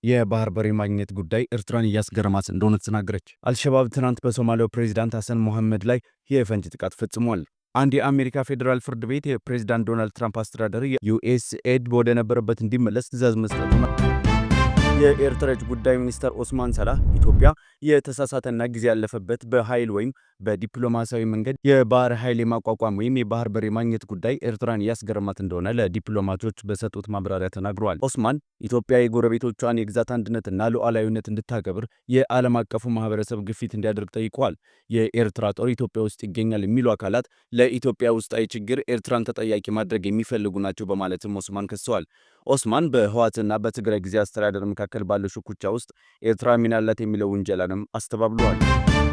የባህር በር የማግኘት ጉዳይ ኤርትራን እያስገረማት እንደሆነ ተናገረች። አልሸባብ ትናንት በሶማሊያው ፕሬዚዳንት ሐሰን መሐመድ ላይ የፈንጂ ጥቃት ፈጽሟል። አንድ የአሜሪካ ፌዴራል ፍርድ ቤት የፕሬዚዳንት ዶናልድ ትራምፕ አስተዳደር ዩኤስኤድ ወደ ነበረበት እንዲመለስ ትዕዛዝ መስጠቱን የኤርትራ የውጭ ጉዳይ ሚኒስትር ኦስማን ሳላህ ኢትዮጵያ የተሳሳተና ጊዜ ያለፈበት በኃይል ወይም በዲፕሎማሲያዊ መንገድ የባህር ኃይል የማቋቋም ወይም የባህር በር የማግኘት ጉዳይ ኤርትራን ያስገረማት እንደሆነ ለዲፕሎማቶች በሰጡት ማብራሪያ ተናግረዋል። ኦስማን ኢትዮጵያ የጎረቤቶቿን የግዛት አንድነትና ሉዓላዊነት እንድታከብር የዓለም አቀፉ ማህበረሰብ ግፊት እንዲያደርግ ጠይቀዋል። የኤርትራ ጦር ኢትዮጵያ ውስጥ ይገኛል የሚሉ አካላት ለኢትዮጵያ ውስጣዊ ችግር ኤርትራን ተጠያቂ ማድረግ የሚፈልጉ ናቸው በማለትም ኦስማን ከሰዋል። ኦስማን በህወሓትና በትግራይ ጊዜ አስተዳደር መካከል ባለው ሽኩቻ ውስጥ ኤርትራ ሚና አላት የሚለው ውንጀላንም አስተባብለዋል።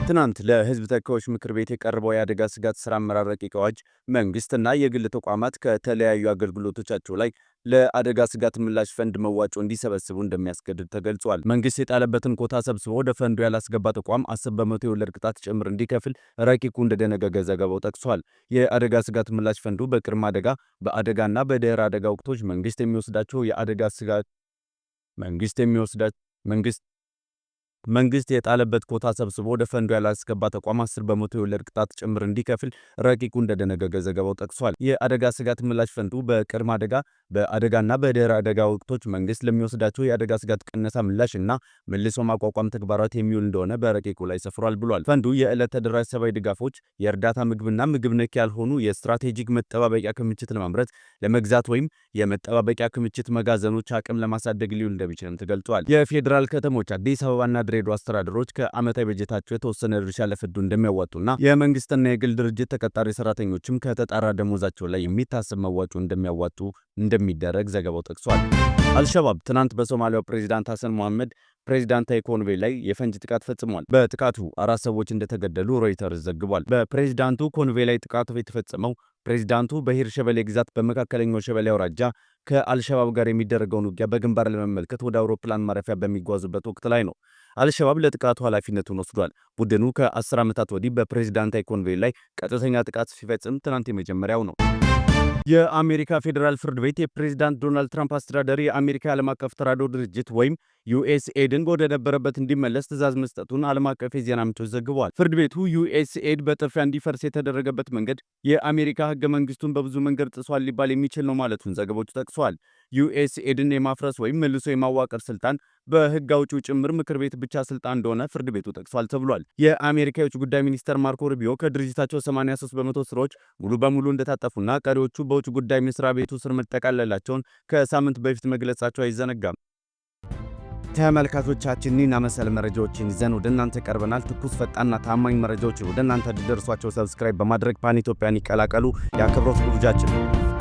ትናንት ለህዝብ ተወካዮች ምክር ቤት የቀረበው የአደጋ ስጋት ስራ አመራር ረቂቅ አዋጅ መንግስትና የግል ተቋማት ከተለያዩ አገልግሎቶቻቸው ላይ ለአደጋ ስጋት ምላሽ ፈንድ መዋጮ እንዲሰበስቡ እንደሚያስገድድ ተገልጿል። መንግስት የጣለበትን ኮታ ሰብስቦ ወደ ፈንዱ ያላስገባ ተቋም 10 በመቶ የወለድ ቅጣት ጭምር እንዲከፍል ረቂቁ እንደደነገገ ዘገባው ጠቅሷል። የአደጋ ስጋት ምላሽ ፈንዱ በቅድመ አደጋ፣ በአደጋና በድህረ አደጋ ወቅቶች መንግስት የሚወስዳቸው የአደጋ ስጋት መንግስት የጣለበት ኮታ ሰብስቦ ወደ ፈንዱ ያላስገባ ተቋም 10 በመቶ የወለድ ቅጣት ጭምር እንዲከፍል ረቂቁ እንደደነገገ ዘገባው ጠቅሷል። የአደጋ ስጋት ምላሽ ፈንዱ በቅድመ አደጋ፣ በአደጋና በድህረ አደጋ ወቅቶች መንግስት ለሚወስዳቸው የአደጋ ስጋት ቅነሳ ምላሽ እና መልሶ ማቋቋም ተግባራት የሚውል እንደሆነ በረቂቁ ላይ ሰፍሯል ብሏል። ፈንዱ የዕለት ተደራሽ ሰብአዊ ድጋፎች፣ የእርዳታ ምግብና ምግብ ነክ ያልሆኑ የስትራቴጂክ መጠባበቂያ ክምችት ለማምረት፣ ለመግዛት ወይም የመጠባበቂያ ክምችት መጋዘኖች አቅም ለማሳደግ ሊውል እንደሚችልም ተገልጿል። የፌዴራል ከተሞች አዲስ አበባና ድሬዳዋ አስተዳደሮች ከዓመታዊ በጀታቸው የተወሰነ ድርሻ ለፍዱ እንደሚያዋጡና የመንግስትና የግል ድርጅት ተቀጣሪ ሰራተኞችም ከተጣራ ደሞዛቸው ላይ የሚታሰብ መዋጮ እንደሚያዋጡ እንደሚደረግ ዘገባው ጠቅሷል። አልሸባብ ትናንት በሶማሊያው ፕሬዚዳንት ሐሰን መሐመድ ፕሬዚዳንታዊ ኮንቬይ ላይ የፈንጂ ጥቃት ፈጽሟል። በጥቃቱ 4 ሰዎች እንደተገደሉ ሮይተርስ ዘግቧል። በፕሬዚዳንቱ ኮንቬይ ላይ ጥቃቱ የተፈጸመው ፕሬዚዳንቱ በሂር ሸበሌ ግዛት በመካከለኛው ሸበሌ አውራጃ ከአልሸባብ ጋር የሚደረገውን ውጊያ በግንባር ለመመልከት ወደ አውሮፕላን ማረፊያ በሚጓዙበት ወቅት ላይ ነው። አልሸባብ ለጥቃቱ ኃላፊነቱን ወስዷል። ቡድኑ ከ10 ዓመታት ወዲህ በፕሬዚዳንታዊ ኮንቬይ ላይ ቀጥተኛ ጥቃት ሲፈጽም ትናንት የመጀመሪያው ነው። የአሜሪካ ፌዴራል ፍርድ ቤት የፕሬዚዳንት ዶናልድ ትራምፕ አስተዳደር የአሜሪካ ዓለም አቀፍ ተራድኦ ድርጅት ወይም ዩኤስኤድን ወደ ነበረበት እንዲመለስ ትዕዛዝ መስጠቱን ዓለም አቀፍ የዜና ምንጮች ዘግበዋል። ፍርድ ቤቱ ዩኤስኤድ በጥድፊያ እንዲፈርስ የተደረገበት መንገድ የአሜሪካ ሕገ መንግስቱን በብዙ መንገድ ጥሷል ሊባል የሚችል ነው ማለቱን ዘገቦች ጠቅሰዋል። ዩኤስኤድን የማፍረስ ወይም መልሶ የማዋቀር ስልጣን በሕግ አውጪው ጭምር ምክር ቤት ብቻ ስልጣን እንደሆነ ፍርድ ቤቱ ጠቅሷል ተብሏል። የአሜሪካ የውጭ ጉዳይ ሚኒስትር ማርኮ ሩቢዮ ከድርጅታቸው 83 በመቶ ስራዎች ሙሉ በሙሉ እንደታጠፉና ቀሪዎቹ በውጭ ጉዳይ መስሪያ ቤቱ ስር መጠቃለላቸውን ከሳምንት በፊት መግለጻቸው አይዘነጋም። ተመልካቾቻችን እኒህና መሰል መረጃዎችን ይዘን ወደ እናንተ ቀርበናል። ትኩስ ፈጣንና ታማኝ መረጃዎችን ወደ እናንተ እንዲደርሷቸው ሰብስክራይብ በማድረግ ፓን ኢትዮጵያን ይቀላቀሉ። የአክብሮት ግብዣችን ነው።